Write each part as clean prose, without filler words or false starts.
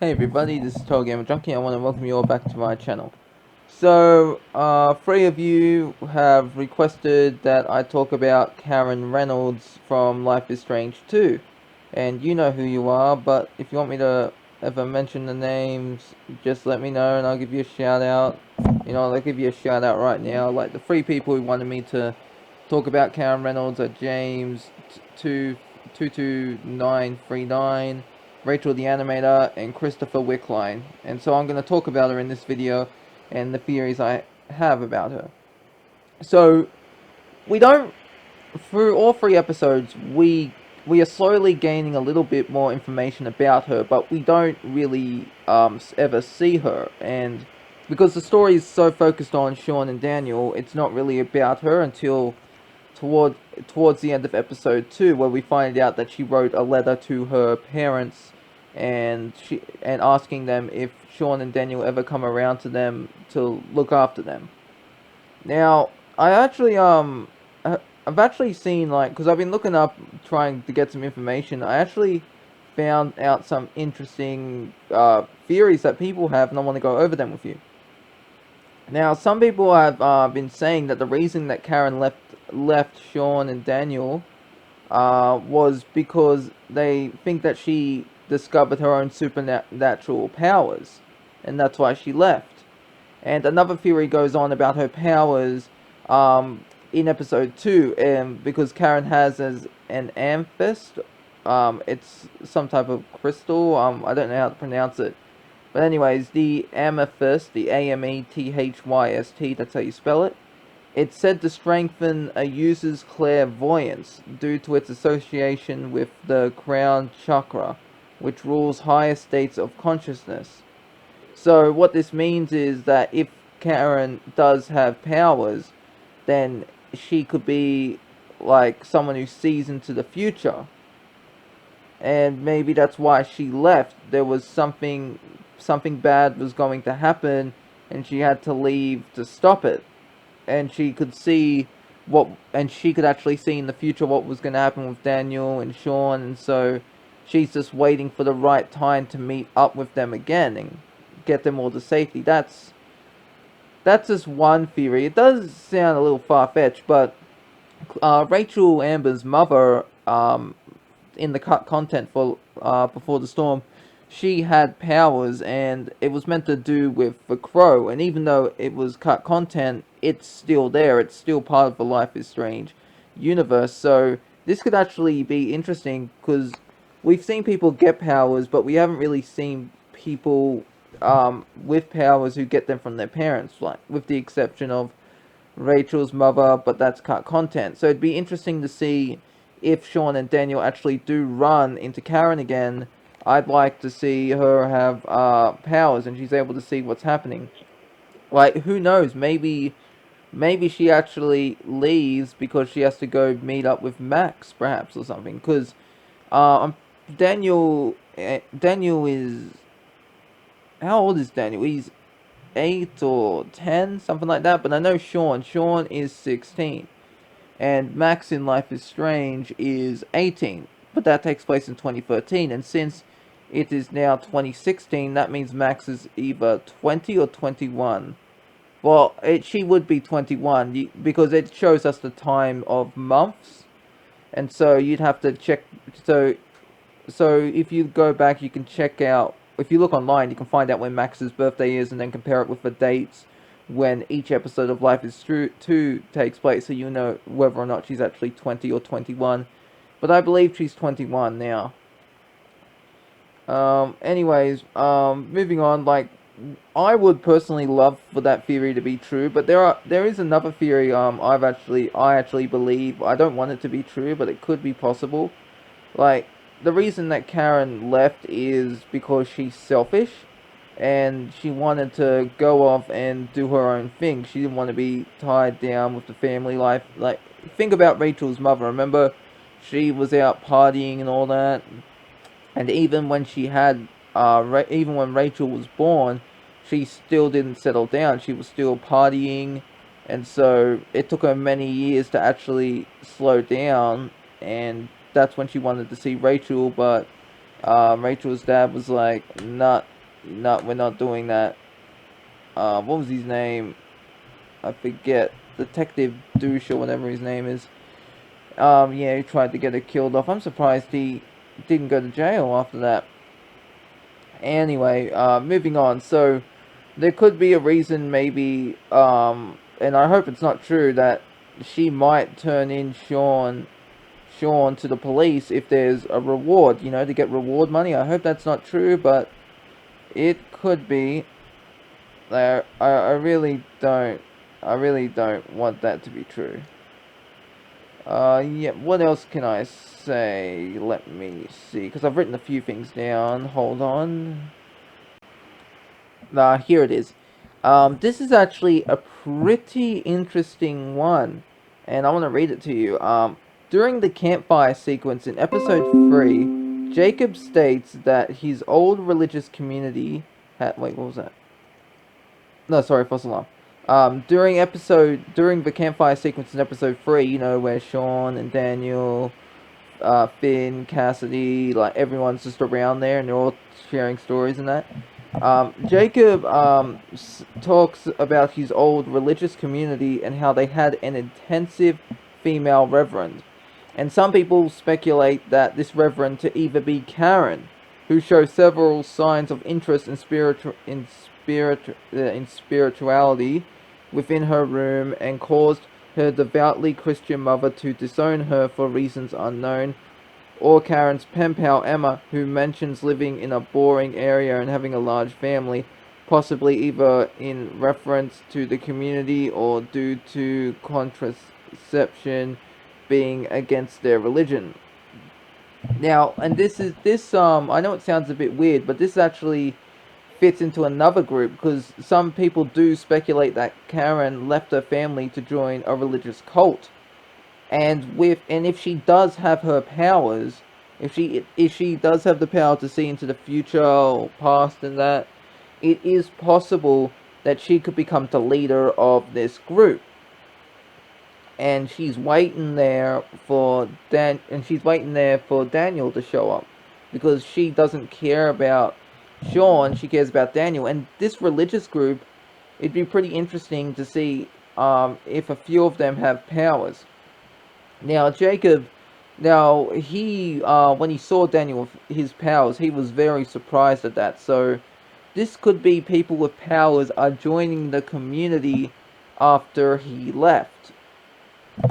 Hey everybody, this is TotalGamerJunkie. I want to welcome you all back to my channel. So, three of you have requested that I talk about Karen Reynolds from Life is Strange 2. And you know who you are, but if you want me to ever mention the names, just let me know and I'll give you a shout out. I'll give you a shout out right now. Like, the three people who wanted me to talk about Karen Reynolds are James 22939, Rachel the Animator, and Christopher Wickline. And so I'm going to talk about her in this video and the theories I have about her. So, we don't, through all three episodes, we are slowly gaining a little bit more information about her, but we don't really ever see her. And because the story is so focused on Sean and Daniel, it's not really about her until toward towards the end of episode 2, where we find out that she wrote a letter to her parents and asking them if Sean and Daniel ever come around to them to look after them. Now, I've actually seen, like, because I've been looking up trying to get some information. I actually found out some interesting theories that people have, and I want to go over them with you. Now, some people have been saying that the reason that Karen left Sean and Daniel was because they think that she discovered her own supernatural powers, and that's why she left. And another theory goes on about her powers in episode 2, because Karen has as an amethyst. It's some type of crystal. I don't know how to pronounce it. But anyways, the amethyst, the Amethyst, that's how you spell it. It's said to strengthen a user's clairvoyance due to its association with the crown chakra, which rules higher states of consciousness. So what this means is that if Karen does have powers, then she could be like someone who sees into the future. And maybe that's why she left. There was something bad was going to happen and she had to leave to stop it. And she could see and she could actually see in the future what was going to happen with Daniel and Sean, and so she's just waiting for the right time to meet up with them again and get them all to safety. That's just one theory. It does sound a little far-fetched, but Rachel Amber's mother, in the cut content for Before the Storm, she had powers, and it was meant to do with the Crow. And even though it was cut content, it's still there. It's still part of the Life is Strange universe. So this could actually be interesting because we've seen people get powers, but we haven't really seen people with powers who get them from their parents, like with the exception of Rachel's mother, but that's cut content. So it'd be interesting to see if Sean and Daniel actually do run into Karen again. I'd like to see her have powers and she's able to see what's happening. Like, who knows? Maybe she actually leaves because she has to go meet up with Max, perhaps, or something. Because Daniel is, how old is Daniel? He's 8 or 10, something like that. But I know Sean is 16. And Max in Life is Strange is 18. But that takes place in 2013. And since it is now 2016, that means Max is either 20 or 21. Well, she would be 21 because it shows us the time of months. And so you'd have to check. So if you go back, you can check out. If you look online, you can find out when Max's birthday is, and then compare it with the dates when each episode of Life is True 2 takes place, so you know whether or not she's actually 20 or 21. But I believe she's 21 now. Moving on. Like, I would personally love for that theory to be true, but there is another theory. I actually believe. I don't want it to be true, but it could be possible. Like, the reason that Karen left is because she's selfish and she wanted to go off and do her own thing. She didn't want to be tied down with the family life. Like, think about Rachel's mother. Remember, she was out partying and all that. And even when even when Rachel was born, she still didn't settle down. She was still partying, and so it took her many years to actually slow down. And that's when she wanted to see Rachel, but Rachel's dad was like, not, we're not doing that. What was his name? I forget. Detective Douche or whatever his name is. Yeah, he tried to get her killed off. I'm surprised he didn't go to jail after that. Anyway, moving on. So, there could be a reason, maybe, and I hope it's not true, that she might turn in Sean to the police if there's a reward, to get reward money. I hope that's not true, but it could be. I really don't. I really don't want that to be true. Yeah, what else can I say? Let me see, because I've written a few things down. Hold on. Here it is. This is actually a pretty interesting one, and I want to read it to you. During the campfire sequence in episode 3, Jacob states that his old religious community had. Wait, what was that? No, sorry, false alarm. During the campfire sequence in episode 3, where Sean and Daniel, Finn, Cassidy, like everyone's just around there and they're all sharing stories and that. Jacob talks about his old religious community and how they had an intensive female reverend. And some people speculate that this reverend to either be Karen, who shows several signs of interest in spirituality within her room and caused her devoutly Christian mother to disown her for reasons unknown, or Karen's pen pal Emma, who mentions living in a boring area and having a large family, possibly either in reference to the community or due to contraception being against their religion. Now, and this I know it sounds a bit weird, but this actually fits into another group, because some people do speculate that Karen left her family to join a religious cult. And if she does have her powers, if she does have the power to see into the future or past and that, it is possible that she could become the leader of this group. And she's waiting there for Daniel to show up, because she doesn't care about Sean, she cares about Daniel. And this religious group, it'd be pretty interesting to see if a few of them have powers. Now, Jacob, he when he saw Daniel with his powers, he was very surprised at that. So, this could be people with powers are joining the community after he left.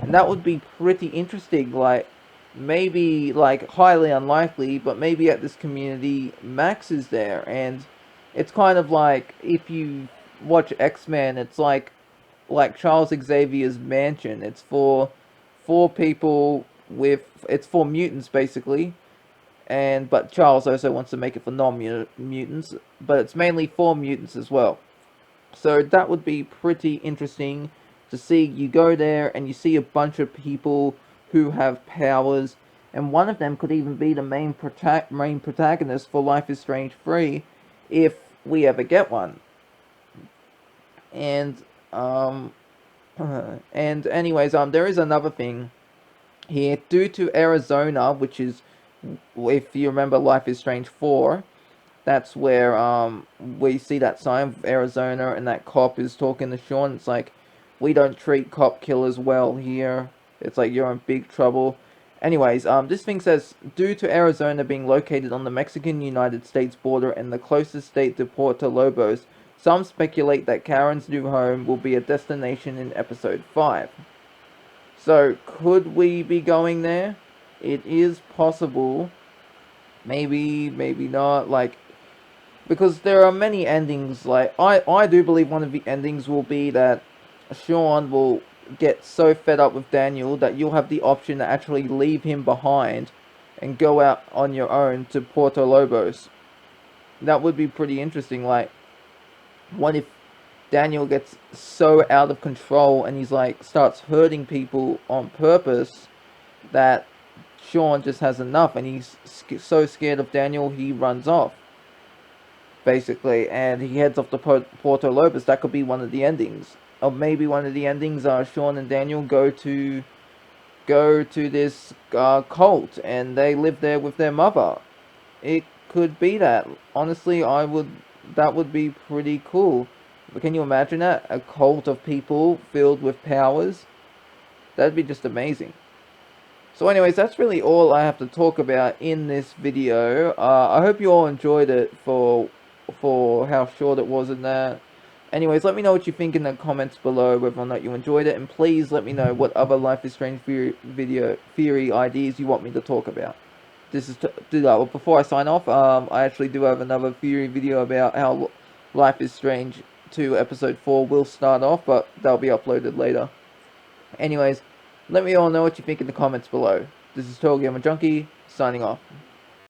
And that would be pretty interesting, like, maybe, like, highly unlikely, but maybe at this community, Max is there, and it's kind of like, if you watch X-Men, it's like Charles Xavier's mansion. It's for people with, it's for mutants, basically, but Charles also wants to make it for non-mutants, but it's mainly for mutants as well. So that would be pretty interesting to see. You go there and you see a bunch of people who have powers, and one of them could even be the main protagonist for Life is Strange 3, if we ever get one. And and anyways, there is another thing here. Due to Arizona, which is, if you remember Life is Strange 4, that's where we see that sign of Arizona, and that cop is talking to Sean. It's like, we don't treat cop killers well here. It's like, you're in big trouble. Anyways, this thing says, due to Arizona being located on the Mexican-United States border and the closest state to Puerto Lobos, some speculate that Karen's new home will be a destination in episode 5. So, could we be going there? It is possible. Maybe, maybe not. Like, because there are many endings. Like, I do believe one of the endings will be that Sean will get so fed up with Daniel that you'll have the option to actually leave him behind and go out on your own to Puerto Lobos. That would be pretty interesting. Like, what if Daniel gets so out of control and he's like, starts hurting people on purpose, that Sean just has enough, and he's so scared of Daniel he runs off, basically, and he heads off to Puerto Lobos. That could be one of the endings. Or maybe one of the endings are Sean and Daniel go to this cult, and they live there with their mother. it could be that. Honestly, that would be pretty cool. But can you imagine that? A cult of people filled with powers? That'd be just amazing. So anyways, that's really all I have to talk about in this video. I hope you all enjoyed it for how short it was and that. Anyways, let me know what you think in the comments below, whether or not you enjoyed it, and please let me know what other Life is Strange theory ideas you want me to talk about. This is well, before I sign off, I actually do have another theory video about how Life is Strange 2 episode 4 will start off, but that'll be uploaded later. Anyways, let me all know what you think in the comments below. This is TotalGamerJunkie, signing off.